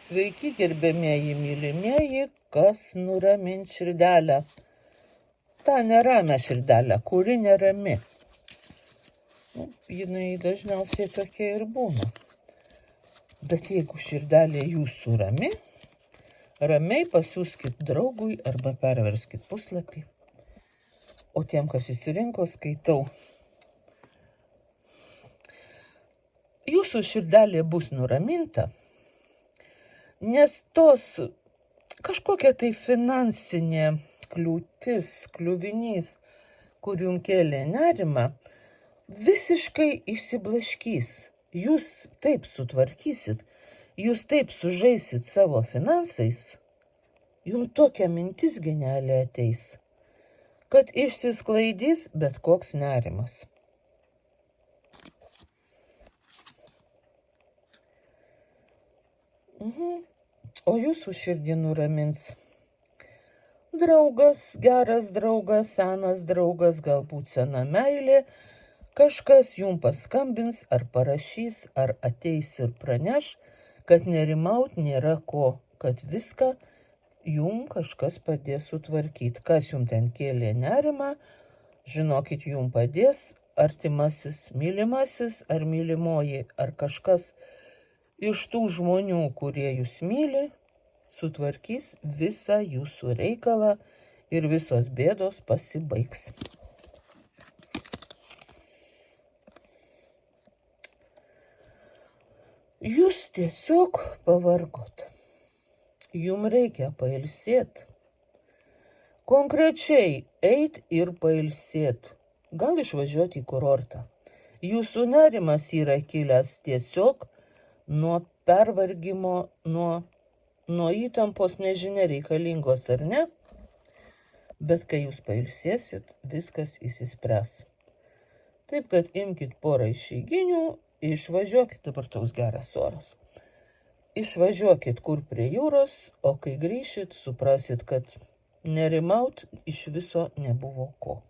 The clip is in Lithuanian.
Sveiki, gerbėmieji, mylimieji, kas nuramint širdelę. Ta neramią širdelę, kuri nerami. Jinai dažniausiai tokia ir būna. Bet jeigu širdelė jūsų rami, ramiai pasiųskit draugui arba perverskit puslapį. O tiem, kas įsirinko, skaitau. Jūsų širdelė bus nuraminta, nes tos kažkokia tai finansinė kliūtis, kliuvinys, kur jums kėlė nerimą, visiškai išsiblaškys. Jūs taip sutvarkysit, jūs taip sužaisit savo finansais, jums tokia mintis genialiai ateis, kad išsisklaidys bet koks nerimas. O jūsų širdį nuramins draugas, geras draugas, senas draugas, galbūt sena meilė, kažkas jums paskambins ar parašys, ar ateis ir praneš, kad nerimaut nėra ko, kad viską jums kažkas padės sutvarkyti. Kas jums ten kėlė nerimą, žinokit, jums padės artimasis, mylimasis ar mylimoji, ar kažkas iš tų žmonių, kurie jūs myli, sutvarkys visą jūsų reikalą ir visos bėdos pasibaigs. Jūs tiesiog pavargot. Jums reikia pailsėt. Konkrečiai eit ir pailsėt. Gal išvažiuoti į kurortą. Jūsų nerimas yra kilęs tiesiog nuo pervargimo, nuo įtampos, nežinia reikalingos ar ne, bet kai jūs pailsėsit, viskas išsispręs. Taip kad imkit porą išeiginių, išvažiuokit, dabar toks geras oras. Išvažiuokit kur prie jūros, o kai grįšit, suprasit, kad nerimaut iš viso nebuvo ko.